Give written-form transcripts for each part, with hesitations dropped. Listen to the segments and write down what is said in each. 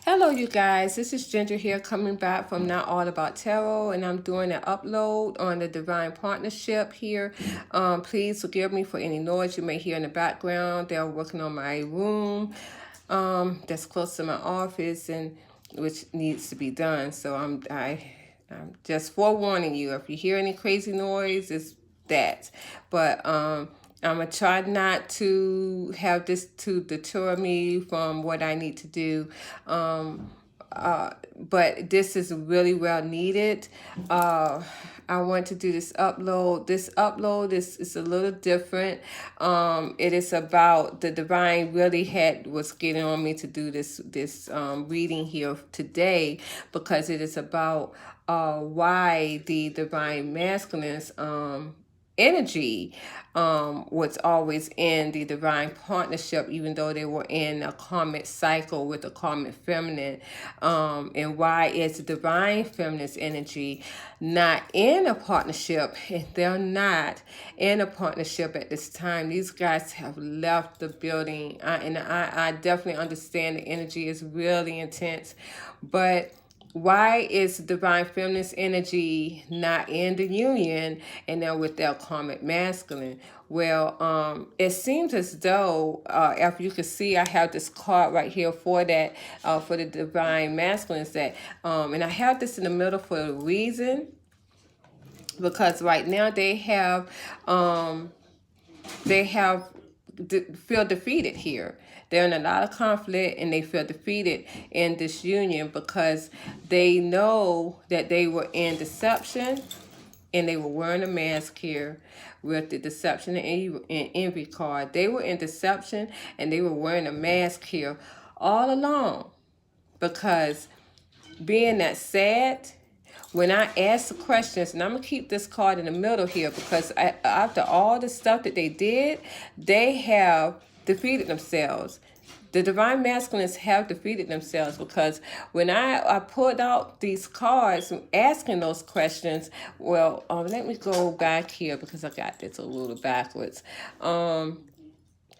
Hello, you guys. This is Ginger here coming back from Not All About Tarot, and I'm doing an upload on the Divine Partnership here. Please forgive me for any noise you may hear in the background. They're working on my room that's close to my office, and which needs to be done. So I'm just forewarning you. If you hear any crazy noise, it's that. But I'm gonna try not to have this to deter me from what I need to do. But this is really well needed. I want to do this upload. This upload is a little different. It is about the divine really was getting on me to do this reading here today because it is about why the divine masculines energy was always in the divine partnership, even though they were in a karmic cycle with the karmic feminine, and why is the divine feminine's energy not in a partnership? And they're not in a partnership at this time. These guys have left the building, and I definitely understand the energy is really intense, but why is divine feminine's energy not in the union and then with their karmic masculine? Well, it seems as though, if you can see, I have this card right here for that, for the divine masculines that, and I have this in the middle for a reason, because right now they feel defeated here. They're in a lot of conflict and they feel defeated in this union because they know that they were in deception and they were wearing a mask here with the deception and envy card. They were in deception and they were wearing a mask here all along because being that sad, when I ask the questions, and I'm going to keep this card in the middle here because after all the stuff that they did, they have defeated themselves. The divine masculines have defeated themselves because when I pulled out these cards asking those questions, well, let me go back here because I got this a little backwards.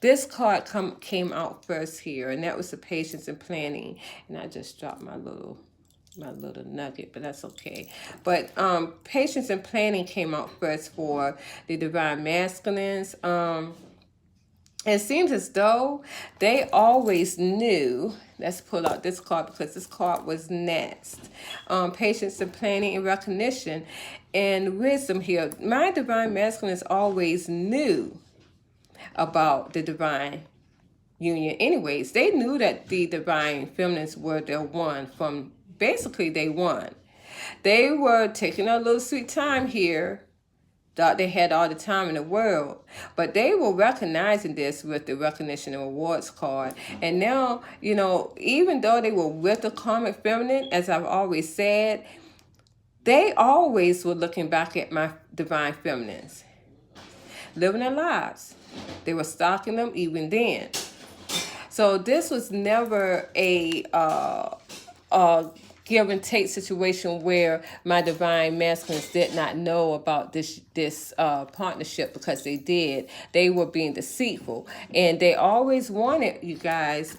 This card came out first here, and that was the patience and planning. And I just dropped my little nugget, but that's okay. But patience and planning came out first for the divine masculines. It seems as though they always knew. Let's pull out this card because this card was next. Patience and planning and recognition and wisdom here. My divine masculines always knew about the divine union. Anyways, they knew that the divine feminines were their one from basically day one. They were taking a little sweet time here. Thought they had all the time in the world, but they were recognizing this with the recognition and awards card. And now, even though they were with the karmic feminine, as I've always said, they always were looking back at my divine feminines, living their lives. They were stalking them even then. So this was never a give and take situation where my divine masculines did not know about this partnership because they did. They were being deceitful, and they always wanted, you guys,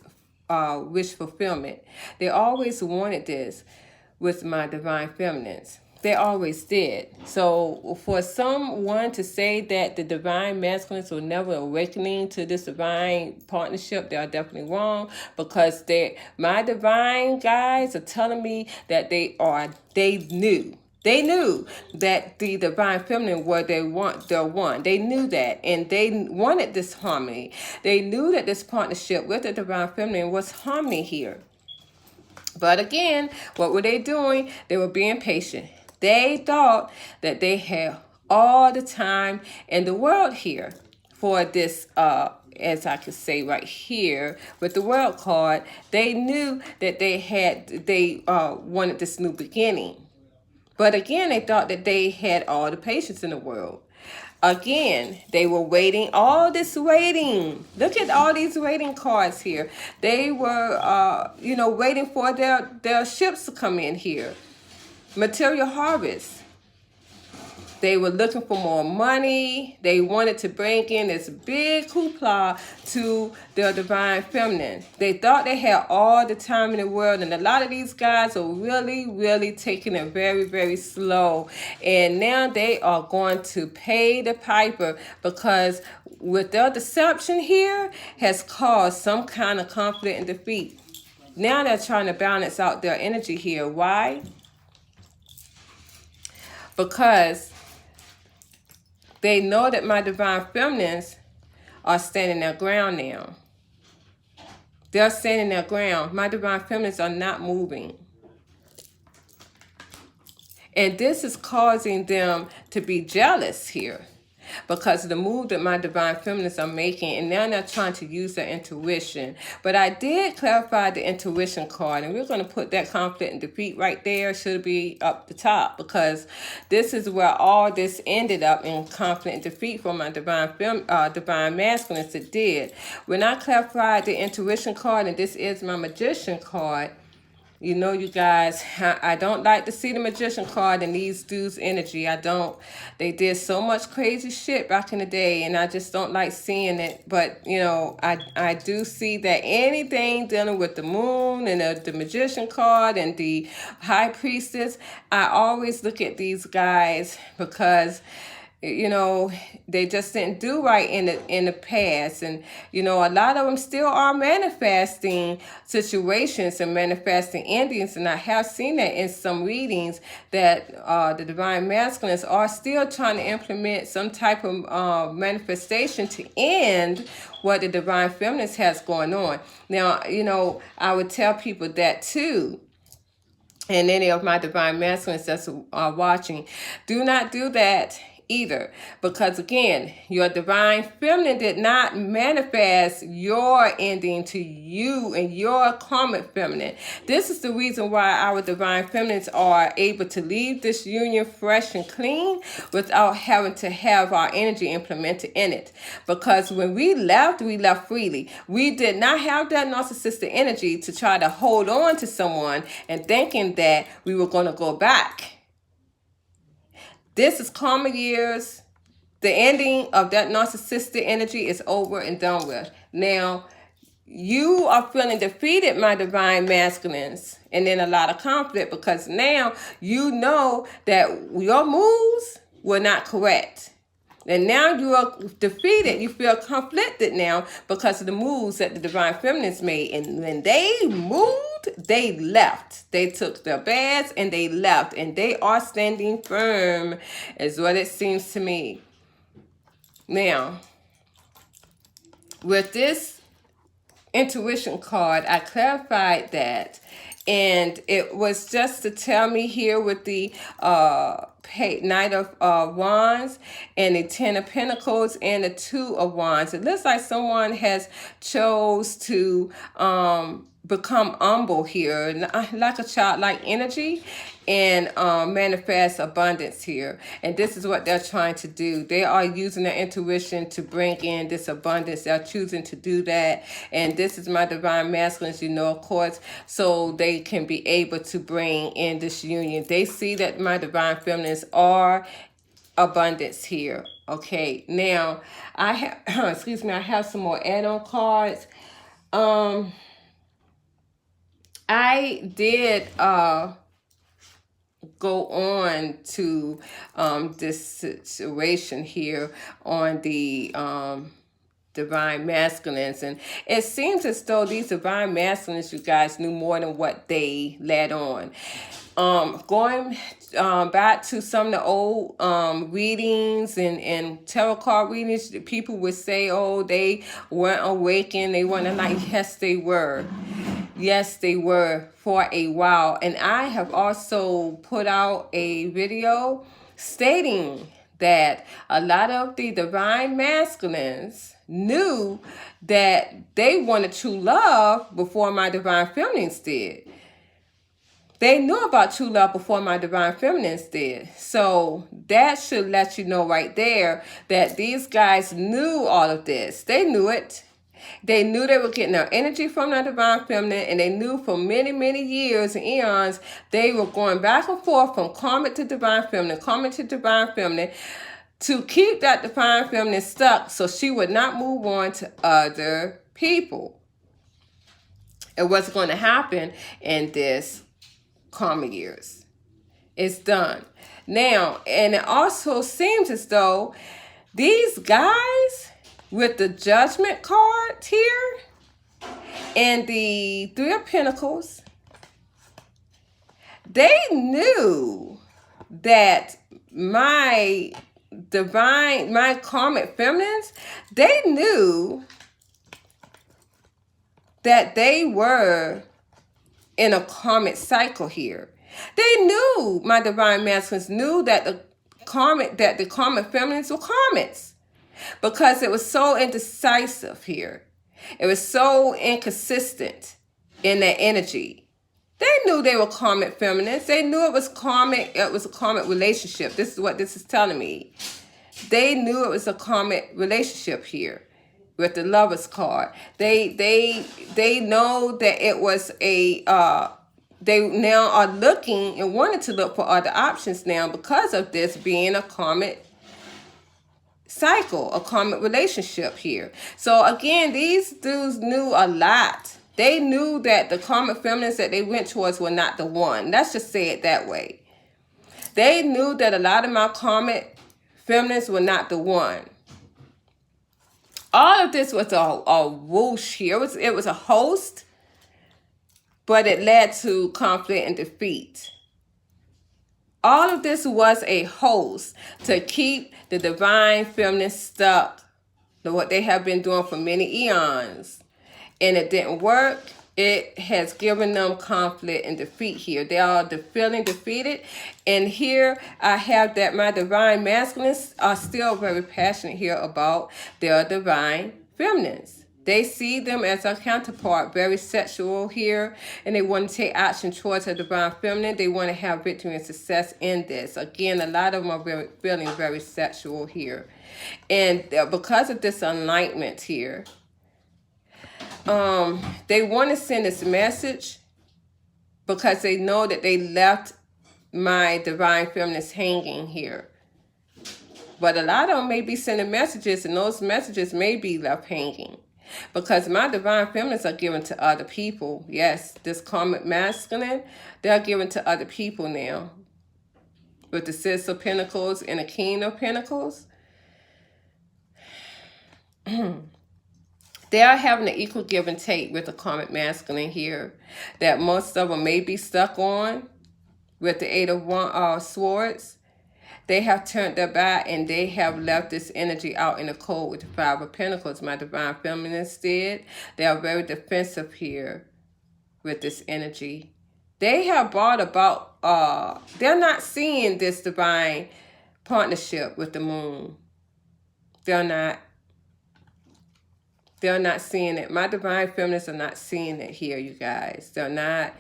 wish fulfillment. They always wanted this with my divine feminines. They always did. So for someone to say that the divine masculines were never awakening to this divine partnership, they are definitely wrong, because my divine guys are telling me that they knew. They knew that the divine feminine were their one. They knew that, and they wanted this harmony. They knew that this partnership with the divine feminine was harmony here. But again, what were they doing? They were being patient. They thought that they had all the time in the world here for this, as I could say right here with the world card. They knew that they wanted this new beginning. But again, they thought that they had all the patience in the world. Again, they were waiting, all this waiting. Look at all these waiting cards here. They were, waiting for their ships to come in here. Material harvest. They were looking for more money. They wanted to bring in this big hoopla to the divine feminine. They thought they had all the time in the world, and a lot of these guys are really, really taking it very, very slow. And now they are going to pay the piper, because with their deception here has caused some kind of conflict and defeat. Now they're trying to balance out their energy here. Why? Because they know that my divine feminines are standing their ground now. They're standing their ground. My divine feminines are not moving. And this is causing them to be jealous here, because of the move that my divine feminines are making, and now they're trying to use their intuition. But I did clarify the intuition card, and we're going to put that conflict and defeat right there. Should be up the top, because this is where all this ended up, in conflict and defeat for my divine masculines. It did. When I clarified the intuition card, and this is my magician card, you know, you guys, I don't like to see the magician card in these dudes' energy. I don't. They did so much crazy shit back in the day, and I just don't like seeing it. But, you know, I do see that anything dealing with the moon and the magician card and the high priestess, I always look at these guys because, you know, they just didn't do right in the past. And, you know, a lot of them still are manifesting situations and manifesting endings. And I have seen that in some readings, that the divine masculines are still trying to implement some type of manifestation to end what the divine feminines has going on. Now, you know, I would tell people that too. And any of my divine masculines that's watching, do not do that either, because again, your divine feminine did not manifest your ending to you and your karmic feminine. This is the reason why our divine feminines are able to leave this union fresh and clean without having to have our energy implemented in it, because when we left freely. We did not have that narcissistic energy to try to hold on to someone and thinking that we were going to go back. This is karma years. The ending of that narcissistic energy is over and done with. Now, you are feeling defeated, my divine masculines, and then a lot of conflict, because now you know that your moves were not correct. And now you are defeated. You feel conflicted now because of the moves that the divine feminines made. And when they moved, they left. They took their bags and they left. And they are standing firm, is what it seems to me. Now, with this intuition card, I clarified that. And it was just to tell me here with the Knight of Wands and the Ten of Pentacles and the Two of Wands. It looks like someone has chose to become humble here, like a childlike energy, and manifest abundance here. And this is what they're trying to do. They are using their intuition to bring in this abundance. They're choosing to do that. And this is my divine masculines, you know, of course, so they can be able to bring in this union. They see that my divine feminines are abundance here. Okay, now I have excuse me, I have some more add-on cards. I did go on to this situation here on the divine masculines, and it seems as though these divine masculines, you guys, knew more than what they led on. Going back to some of the old readings and tarot card readings, people would say, oh, they weren't awakened, they weren't enlightened. Yes, they were. Yes, they were for a while. And I have also put out a video stating that a lot of the divine masculines knew that they wanted true love before my divine feminines did. They knew about true love before my divine feminines did. So that should let you know right there that these guys knew all of this. They knew it. They knew they were getting their energy from the divine feminine, and they knew for many, many years and eons they were going back and forth from karmic to divine feminine, karmic to divine feminine, to keep that divine feminine stuck so she would not move on to other people. It wasn't going to happen in this karma years. It's done. Now, and it also seems as though these guys with the Judgment card here and the Three of Pentacles, they knew that my karmic feminines, they knew that they were in a karmic cycle here. They knew, my divine masculines knew that the karmic feminines were karmics, because it was so indecisive here. It was so inconsistent in their energy. They knew they were karmic feminines. They knew it was karmic. It was a karmic relationship. This is what this is telling me. They knew it was a karmic relationship here with the Lovers card. They know that it was a they now are looking and wanted to look for other options now because of this being a karmic cycle, a karmic relationship here. So again, these dudes knew a lot. They knew that the karmic feminines that they went towards were not the one. Let's just say it that way. They knew that a lot of my karmic feminines were not the one. All of this was a whoosh here. It was a host, but it led to conflict and defeat. All of this was a host to keep the divine feminine stuck, what they have been doing for many eons. And it didn't work. It has given them conflict and defeat here. They are feeling defeated. And here I have that my divine masculines are still very passionate here about their divine feminines. They see them as a counterpart, very sexual here, and they want to take action towards a divine feminine. They want to have victory and success in this. Again, a lot of them are feeling very sexual here. And because of this alignment here, they want to send this message because they know that they left my divine feminines hanging here. But a lot of them may be sending messages, and those messages may be left hanging. Because my divine feminines are given to other people. Yes, this karmic masculine, they're given to other people now. With the Six of Pentacles and the King of Pentacles. They are having an equal give and take with the karmic masculine here. That most of them may be stuck on with the Eight of Swords. They have turned their back and they have left this energy out in the cold with the Five of Pentacles. My divine feminines did. They are very defensive here with this energy. They have brought about, they're not seeing this divine partnership with the moon. They're not seeing it. My divine feminists are not seeing it here, you guys. They're not.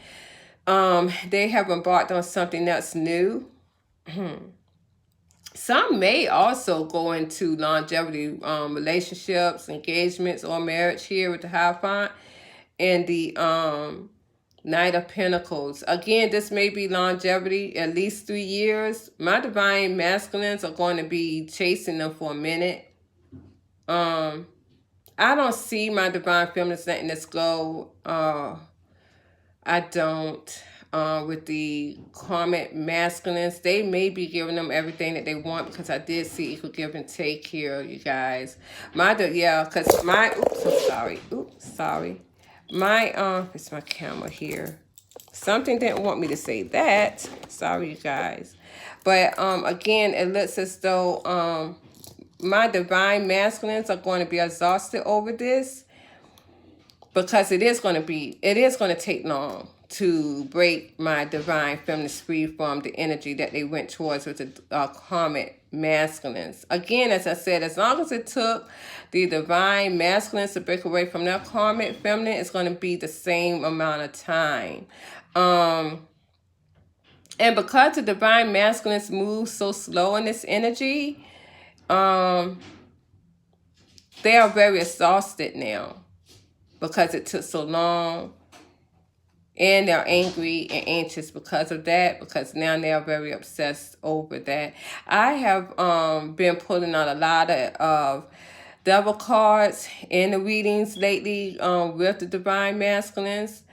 They have embarked on something that's new. Some may also go into longevity relationships, engagements, or marriage here with the Hierophant and the Knight of Pentacles. Again, this may be longevity, at least 3 years. My divine masculines are going to be chasing them for a minute. I don't see my divine feminines letting this go. I don't. With the karmic masculines, they may be giving them everything that they want, because I did see equal give and take here, you guys. Because my, sorry. My, it's my camera here. Something didn't want me to say that. Sorry, you guys. But, again, it looks as though, my divine masculines are going to be exhausted over this, because it is going to take long to break my divine feminines free from the energy that they went towards with the karmic masculines. Again, as I said, as long as it took the divine masculines to break away from their karmic feminine, it's going to be the same amount of time. And because the divine masculines move so slow in this energy, they are very exhausted now. because it took so long. And they're angry and anxious because of that, because now they're very obsessed over that. I have been pulling out a lot of devil cards in the readings lately with the divine masculines.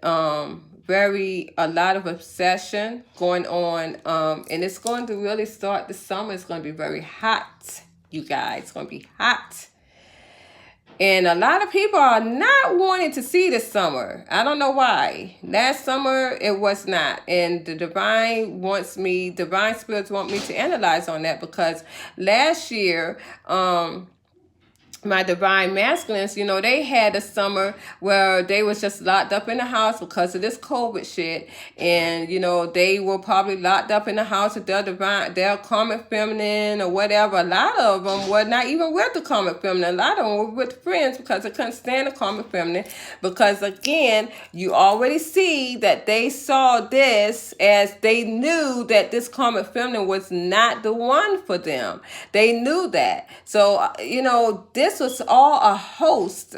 A lot of obsession going on, and it's going to really start the summer. It's going to be very hot, you guys. It's going to be hot. And a lot of people are not wanting to see this summer. I don't know why. Last summer, it was not. And the divine spirits want me to analyze on that, because last year, my divine masculines, they had a summer where they was just locked up in the house because of this COVID shit. And, they were probably locked up in the house with their karmic feminine or whatever. A lot of them were not even with the karmic feminine. A lot of them were with friends because they couldn't stand the karmic feminine. Because, again, you already see that they saw this as they knew that this karmic feminine was not the one for them. They knew that. So, this was all a host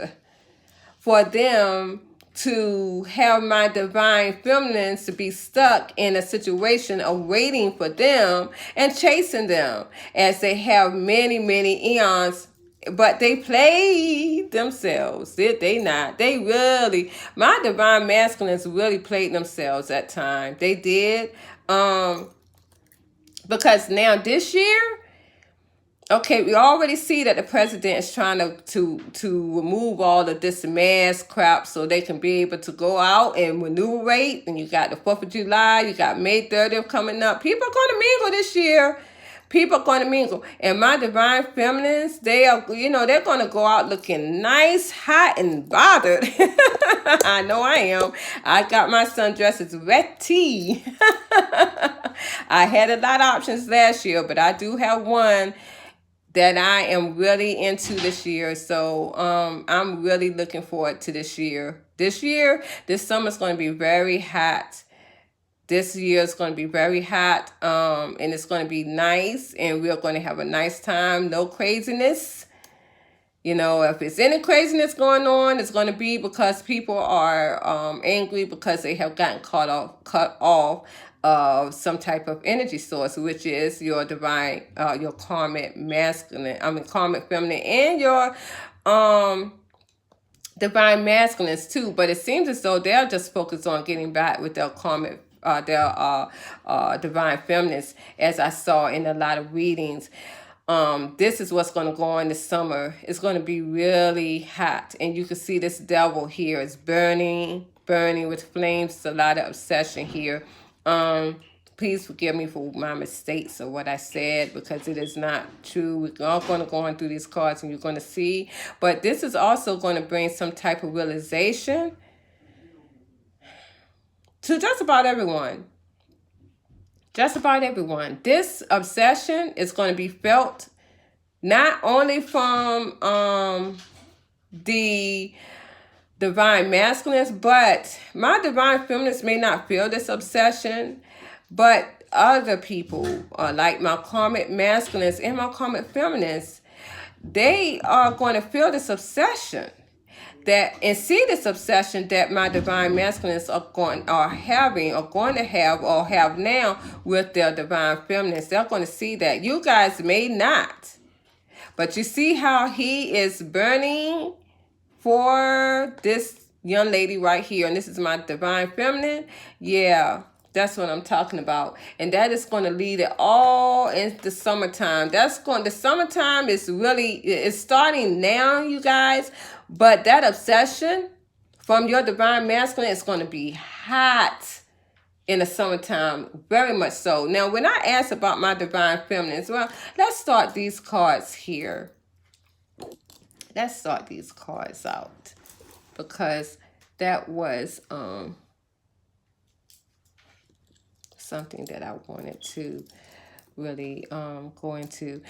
for them to have my divine feminines to be stuck in a situation of waiting for them and chasing them, as they have many, many eons. But they played themselves, did they not? My divine masculines really played themselves at time. They did. Because now this year, okay, we already see that the president is trying to remove all of this mask crap so they can be able to go out and maneuverate. And you got the 4th of July, you got May 30th coming up. People are going to mingle this year. People are going to mingle. And my divine feminines, they're going to go out looking nice, hot, and bothered. I know I am. I got my sundresses ready. I had a lot of options last year, but I do have one that I am really into this year. So I'm really looking forward to this year. This summer is going to be very hot. This year is going to be very hot, and it's going to be nice, and we're going to have a nice time. No craziness. If it's any craziness going on, it's going to be because people are angry because they have gotten cut off of some type of energy source, which is your divine, your karmic karmic feminine, and your divine masculines too. But it seems as though they're just focused on getting back with their karmic, their divine feminines, as I saw in a lot of readings. This is what's going to go on this summer. It's going to be really hot, and you can see this devil here is burning with flames. It's a lot of obsession here. Please forgive me for my mistakes or what I said, because it is not true. We're all going to go on through these cards and you're going to see. But this is also going to bring some type of realization to just about everyone. Just about everyone. This obsession is going to be felt not only from the divine masculines, but my divine feminines may not feel this obsession, but other people, like my karmic masculines and my karmic feminines, they are going to feel this obsession and see this obsession that my divine masculines are going to have now with their divine feminines. They're going to see that. You guys may not, but you see how he is burning for this young lady right here, and this is my divine feminine. Yeah, that's what I'm talking about. And that is going to lead it all into summertime. The summertime is starting now, you guys. But that obsession from your divine masculine is going to be hot in the summertime, very much so. Now, when I ask about my divine feminines, well, let's start these cards here. Let's start these cards out, because that was something that I wanted to really go into.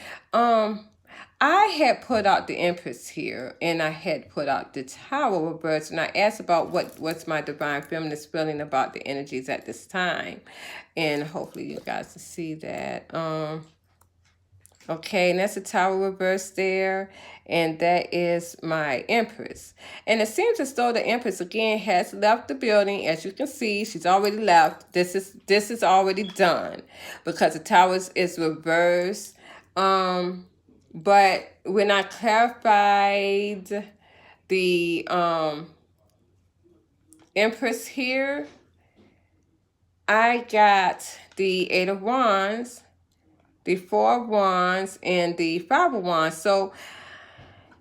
I had put out the Empress here, and I had put out the Tower reverse, and I asked about what's my divine feminist feeling about the energies at this time, and hopefully you guys can see that. Okay, and that's the Tower reverse there. And that is my Empress. And it seems as though the Empress again has left the building. As you can see, she's already left. This is already done because the Tower is reversed. But when I clarified the Empress here, I got the Eight of Wands, the Four of Wands, and the Five of Wands. So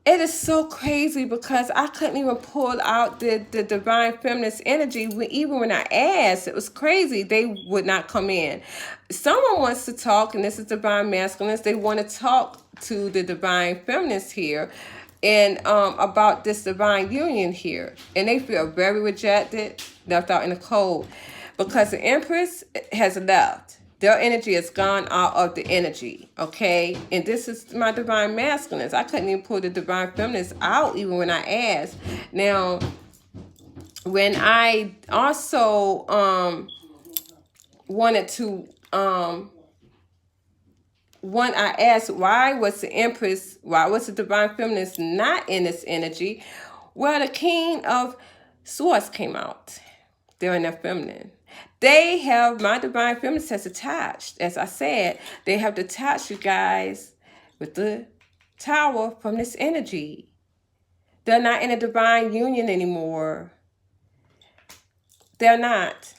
it is so crazy because I couldn't even pull out the divine feminist energy. Even when I asked, it was crazy. They would not come in. Someone wants to talk, and this is divine masculines. They want to talk to the divine feminists here and about this divine union here. And they feel very rejected, left out in the cold because the Empress has left. Their energy has gone out of the energy, okay? And this is my divine masculines. I couldn't even pull the divine feminists out even when I asked. Now, when I also wanted to, when I asked why was the divine feminist not in this energy? Well, the King of Swords came out. They're in their feminine. They have, my divine feminist has attached, as I said, they have detached you guys with the Tower from this energy. They're not in a divine union anymore. They're not.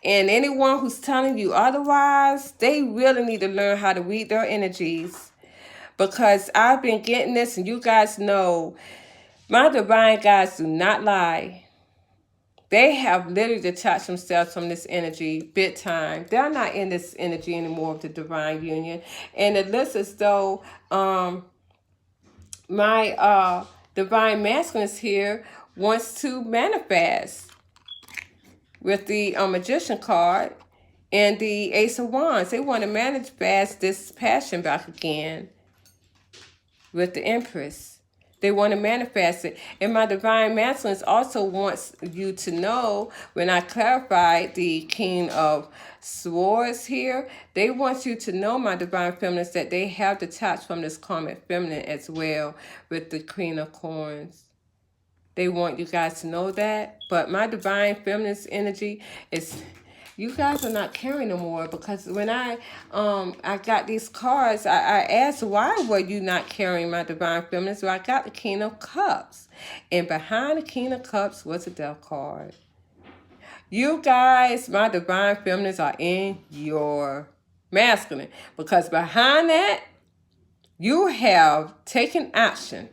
And anyone who's telling you otherwise, they really need to learn how to read their energies. Because I've been getting this, and you guys know, my divine guys do not lie. They have literally detached themselves from this energy big time. They're not in this energy anymore of the divine union. And it looks as though my divine masculines here wants to manifest with the Magician card and the Ace of Wands. They want to manifest this passion back again with the Empress. They want to manifest it. And my divine masculines also wants you to know, when I clarified the King of Swords here, they want you to know, my divine feminines, that they have detached from this karmic feminine as well with the Queen of Coins. They want you guys to know that. But my divine feminist energy is, you guys are not caring no more, because when I got these cards, I asked, why were you not carrying, my divine feminist? So I got the King of Cups. And behind the King of Cups was a Death card. You guys, my divine feminists, are in your masculine. Because behind that, you have taken action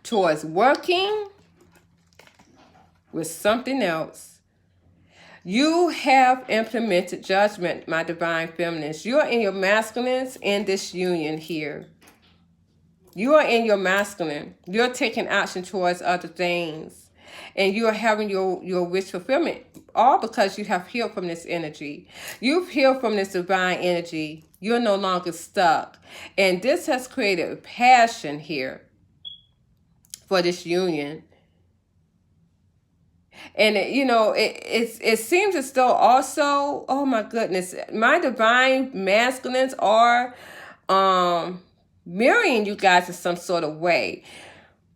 towards working with something else. You have implemented judgment, my divine feminists. You are in your masculines in this union here. You are in your masculine. You're taking action towards other things. And you are having your wish fulfillment, all because you have healed from this energy. You've healed from this divine energy. You're no longer stuck. And this has created a passion here for this union. And it seems as though also, oh my goodness, my divine masculines are mirroring you guys in some sort of way.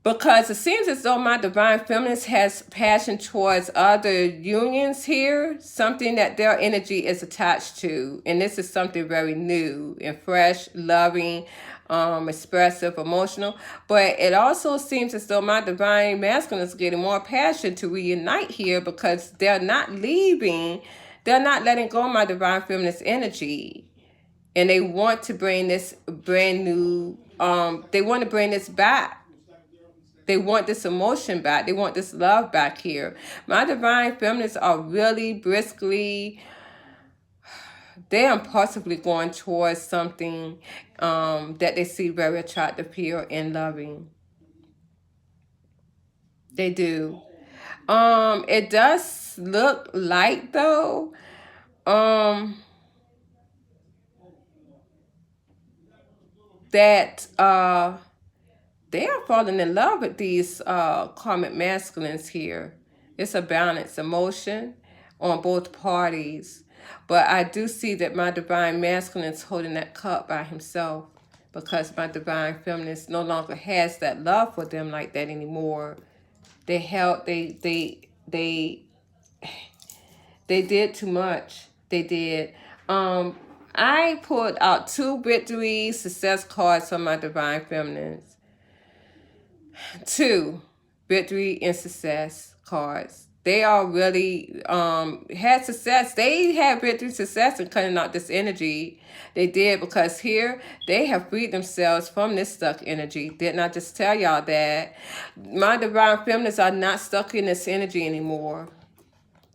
Because it seems as though my divine feminist has passion towards other unions here, something that their energy is attached to. And this is something very new and fresh, loving, expressive, emotional. But it also seems as though my divine masculine is getting more passion to reunite here, because they're not leaving. They're not letting go of my divine feminist energy. And they want to bring this brand new, they want to bring this back. They want this emotion back. They want this love back here. My divine feminists are really briskly, they're impulsively going towards something that they see very attractive here and loving. They do. It does look like, though, that they are falling in love with these karmic masculines here. It's a balanced emotion on both parties. But I do see that my divine masculine is holding that cup by himself, because my divine feminine no longer has that love for them like that anymore. They held, they did too much. They did. I pulled out 2 victory success cards from my divine feminines. 2 victory and success cards. They are really had success. They had victory success in cutting out this energy. They did, because here they have freed themselves from this stuck energy. Didn't I just tell y'all that? My divine feminines are not stuck in this energy anymore.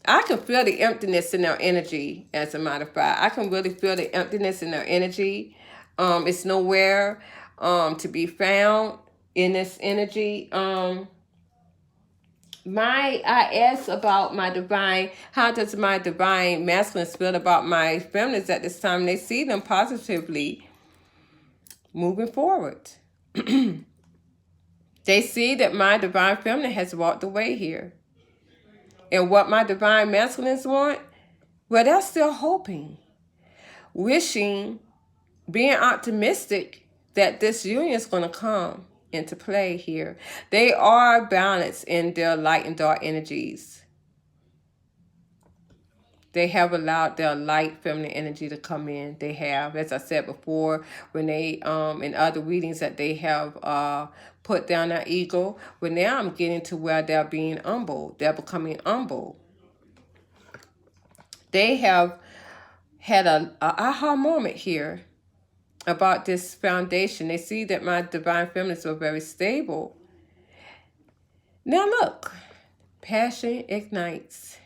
I can feel the emptiness in their energy, as a matter of fact. I can really feel the emptiness in their energy. It's nowhere to be found in this energy. I asked about my divine, how does my divine masculine feel about my feminines at this time? They see them positively moving forward. They see that my divine feminine has walked away here. And what my divine masculines want? Well, they're still hoping, wishing, being optimistic that this union is going to come into play here. They are balanced in their light and dark energies. They have allowed their light feminine energy to come in. They have, as I said before, when they in other readings, that they have put down their ego. But now I'm getting to where they're being humble. They're becoming humble. They have had a aha moment here about this foundation. They see that my divine feminines are very stable. Now look, passion ignites.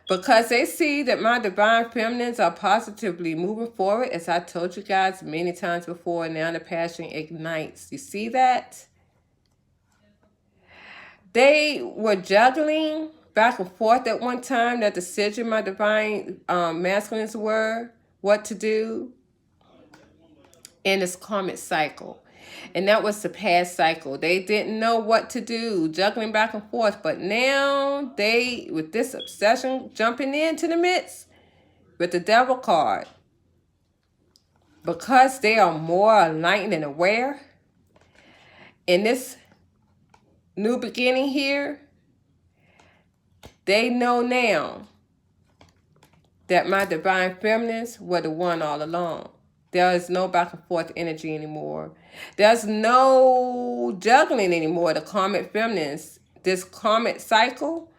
Because they see that my divine feminines are positively moving forward, as I told you guys many times before, now the passion ignites. You see that? They were juggling back and forth at one time, that decision my divine masculines were, what to do in this karmic cycle. And that was the past cycle. They didn't know what to do, juggling back and forth. But now they, with this obsession jumping into the midst with the devil card, because they are more enlightened and aware in this new beginning here, they know now that my divine feminines were the one all along. There is no back and forth energy anymore. There's no juggling anymore. The karmic feminines, this karmic cycle,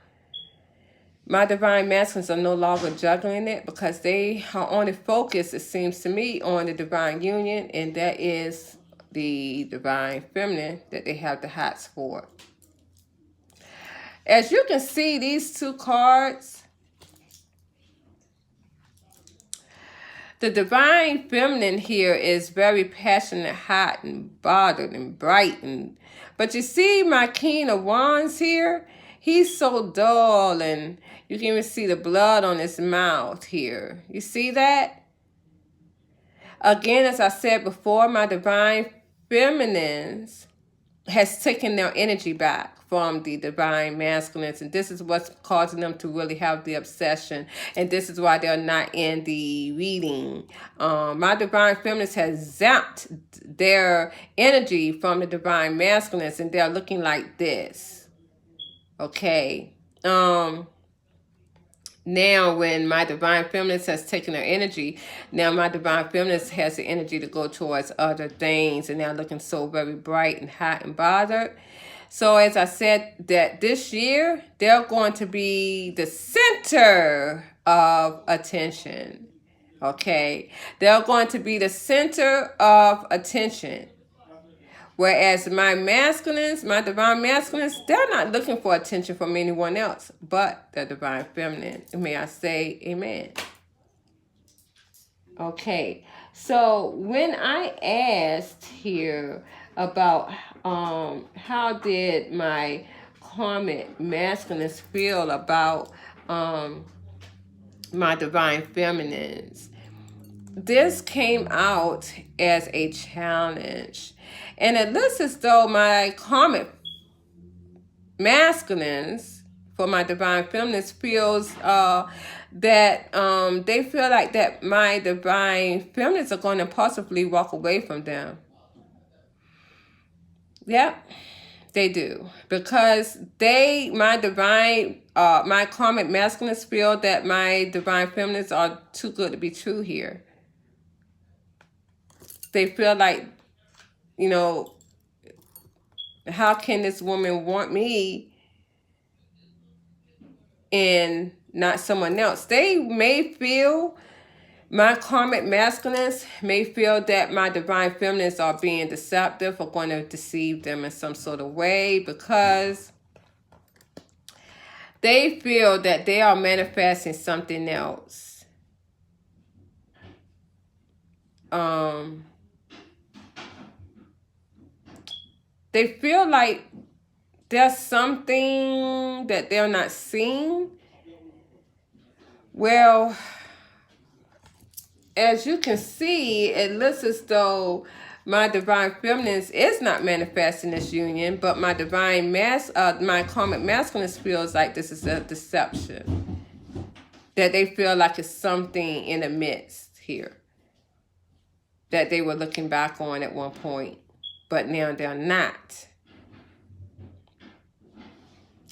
my divine masculines are no longer juggling it, because they are only focused, it seems to me, on the divine union, and that is the divine feminine that they have the hats for. As you can see, these 2 cards, the divine feminine here is very passionate, hot, and bothered, and bright. But you see my King of Wands here? He's so dull, and you can even see the blood on his mouth here. You see that? Again, as I said before, my divine feminines has taken their energy back from the divine masculines, and this is what's causing them to really have the obsession, and this is why they're not in the reading. My divine feminines has zapped their energy from the divine masculines, and they're looking like this. Okay. Now when my divine feminines has taken their energy, now my divine feminines has the energy to go towards other things, and they're looking so very bright and hot and bothered. So as I said, that this year, they're going to be the center of attention. Okay? They're going to be the center of attention. Whereas my masculines, my divine masculines, they're not looking for attention from anyone else but the divine feminine. May I say amen? Okay. So when I asked here about how did my karmic masculines feel about my divine feminines, this came out as a challenge. And it looks as though my karmic masculines for my divine feminines feels that they feel like that my divine feminines are going to possibly walk away from them. Yep, they do. Because my karmic masculines feel that my divine feminines are too good to be true here. They feel like, you know, how can this woman want me and not someone else? They may feel, my karmic masculines may feel that my divine feminines are being deceptive or going to deceive them in some sort of way, because they feel that they are manifesting something else. They feel like there's something that they're not seeing. Well, as you can see, it looks as though my divine feminines is not manifesting this union, but my my karmic masculines feels like this is a deception. That they feel like it's something in the midst here that they were looking back on at one point, but now they're not.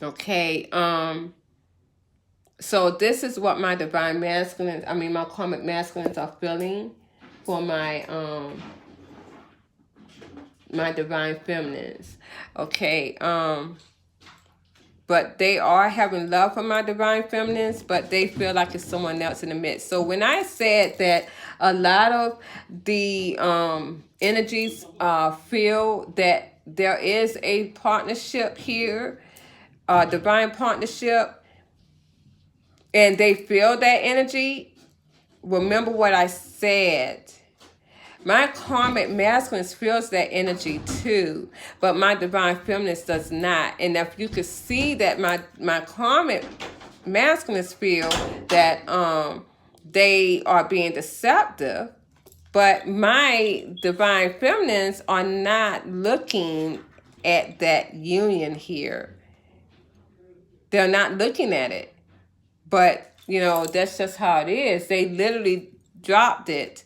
Okay, so this is what my divine masculines, my karmic masculines are feeling for my my divine feminines. Okay, but they are having love for my divine feminines, but they feel like it's someone else in the midst. So when I said that a lot of the energies feel that there is a partnership here, divine partnership, and they feel that energy, remember what I said. My karmic masculines feels that energy too, but my divine feminines does not. And if you could see that my karmic masculines feel that they are being deceptive, but my divine feminines are not looking at that union here. They're not looking at it. But, that's just how it is. They literally dropped it.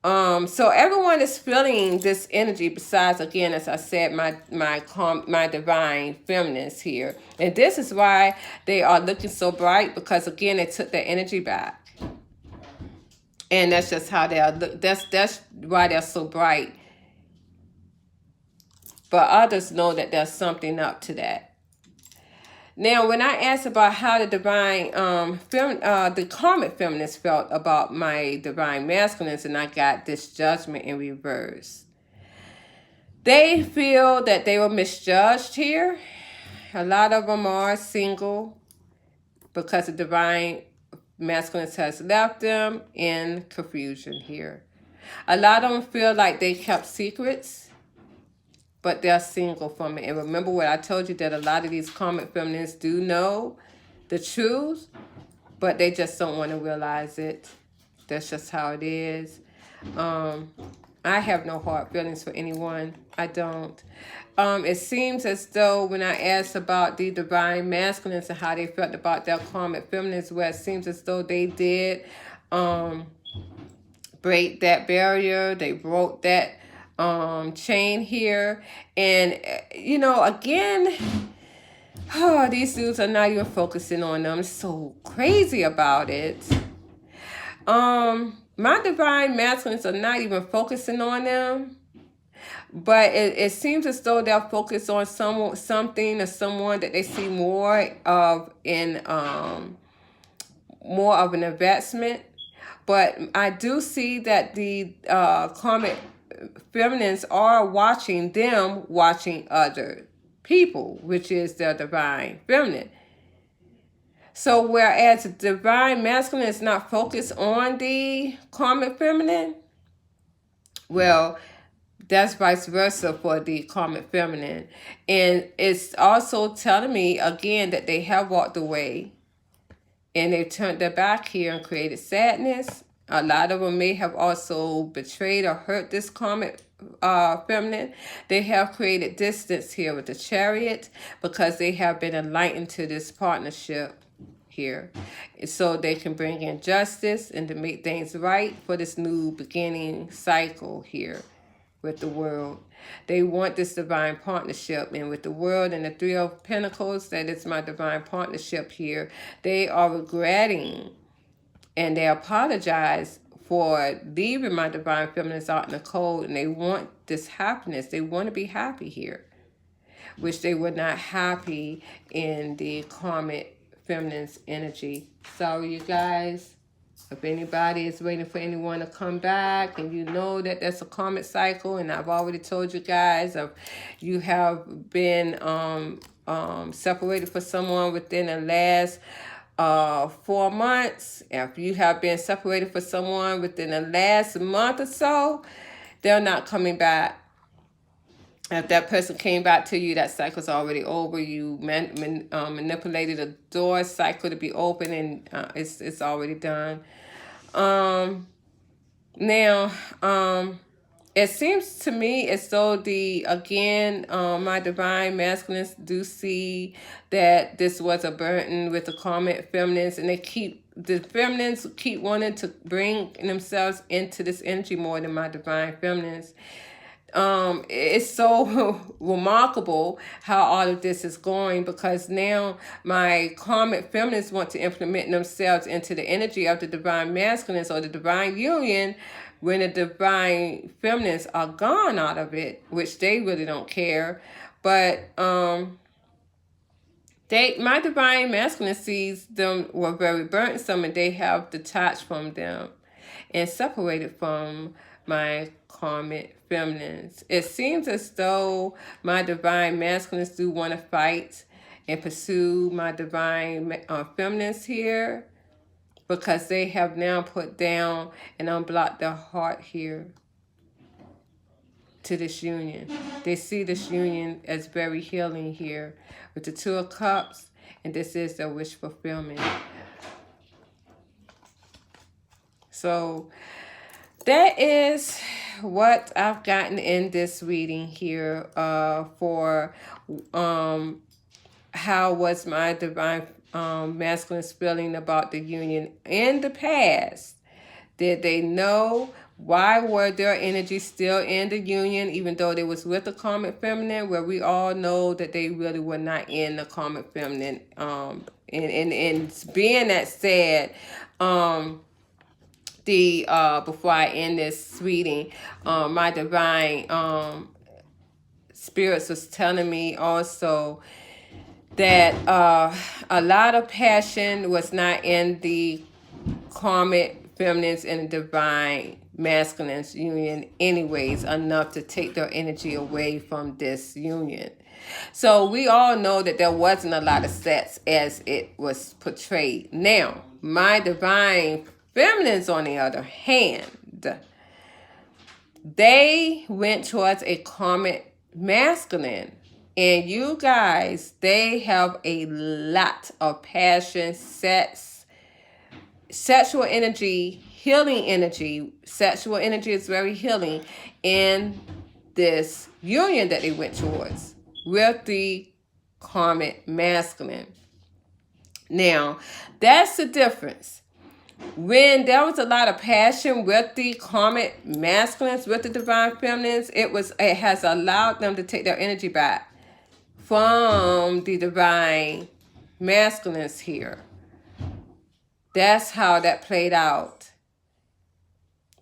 So everyone is feeling this energy besides, again, as I said, my divine feminines here. And this is why they are looking so bright, because, again, they took their energy back. And that's just how they are. That's why they're so bright. But others know that there's something up to that. Now, when I asked about how the divine, the karmic feminists felt about my divine masculines, and I got this judgment in reverse. They feel that they were misjudged here. A lot of them are single because the divine masculines has left them in confusion here. A lot of them feel like they kept secrets, but they're single from it. And remember what I told you, that a lot of these karmic feminists do know the truth, but they just don't want to realize it. That's just how it is. I have no hard feelings for anyone. I don't. It seems as though when I asked about the divine masculines and how they felt about their karmic feminists, where it seems as though they did break that barrier. They broke that chain here. And, again, these dudes are not even focusing on them. So crazy about it. My divine masculines are not even focusing on them. But it seems as though they're focused on something or someone that they see more of more of an investment. But I do see that the karmic feminines are watching other people, which is their divine feminine. So whereas the divine masculine is not focused on the karmic feminine, well, that's vice versa for the karmic feminine. And it's also telling me, again, that they have walked away and they've turned their back here and created sadness. A lot of them may have also betrayed or hurt this karmic feminine, they have created distance here with the Chariot because they have been enlightened to this partnership here, so they can bring in justice and to make things right for this new beginning cycle here with the world. They want this divine partnership, and with the world and the Three of Pentacles, that is my divine partnership here, they are regretting and they apologize for leaving my divine feminines out in the cold, and they want this happiness. They want to be happy here, which they were not happy in the karmic feminine's energy. So you guys, if anybody is waiting for anyone to come back and you know that that's a karmic cycle, and I've already told you guys, if you have been separated from someone within the last 4 months, if you have been separated from someone within the last month or so, they're not coming back. If that person came back to you, that cycle's already over. You manipulated a door cycle to be open, and it's already done. It seems to me as though my divine masculines do see that this was a burden with the karmic feminines, and the feminines keep wanting to bring themselves into this energy more than my divine feminines. It's so remarkable how all of this is going, because now my karmic feminists want to implement themselves into the energy of the divine masculines or the divine union when the divine feminists are gone out of it, which they really don't care. But my divine masculine sees them were very burdensome, and they have detached from them and separated from my karmic feminines. It seems as though my divine masculines do want to fight and pursue my divine feminines here, because they have now put down and unblocked their heart here to this union. They see this union as very healing here with the Two of Cups, and this is their wish fulfillment. So that is what I've gotten in this reading here for how was my divine masculine feeling about the union in the past. Did they know? Why were their energies still in the union, even though they was with the karmic feminine, where we all know that they really were not in the karmic feminine? And being that said, before I end this reading, my divine spirits was telling me also that a lot of passion was not in the karmic feminines and the divine masculines union anyways, enough to take their energy away from this union. So we all know that there wasn't a lot of sex as it was portrayed. Now, my divine feminines, on the other hand, they went towards a karmic masculine. And you guys, they have a lot of passion, sex, sexual energy, healing energy. Sexual energy is very healing in this union that they went towards with the karmic masculine. Now, that's the difference. When there was a lot of passion with the karmic masculines, with the divine feminines, it has allowed them to take their energy back from the divine masculines here. That's how that played out.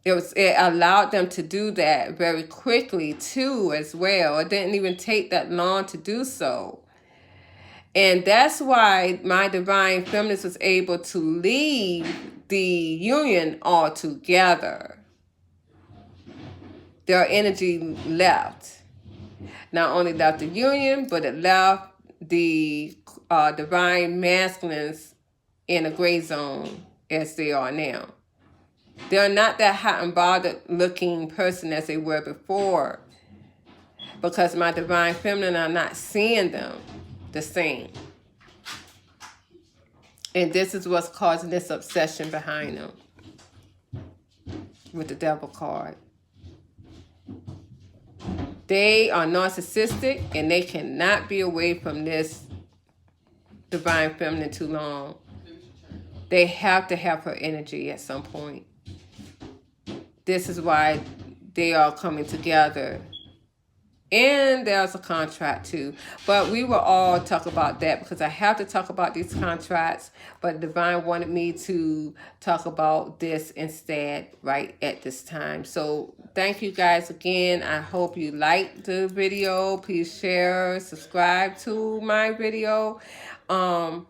It allowed them to do that very quickly too as well. It didn't even take that long to do so. And that's why my divine feminist was able to leave the union altogether. Their energy left. Not only left the union, but it left the divine masculines in a gray zone as they are now. They're not that hot and bothered looking person as they were before, because my divine feminine are not seeing them the same. And this is what's causing this obsession behind them with the Devil card. They are narcissistic and they cannot be away from this divine feminine too long. They have to have her energy at some point. This is why they are coming together. And there's a contract too. But we will all talk about that because I have to talk about these contracts. But Divine wanted me to talk about this instead right at this time. So thank you guys again. I hope you liked the video. Please share, subscribe to my video. And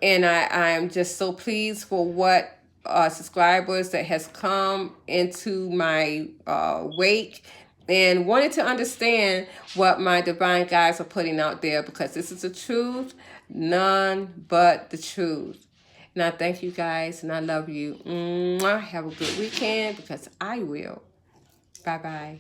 I'm just so pleased for what subscribers that has come into my wake and wanted to understand what my divine guides are putting out there, because this is the truth, none but the truth. And I thank you guys and I love you. Have a good weekend, because I will. Bye-bye.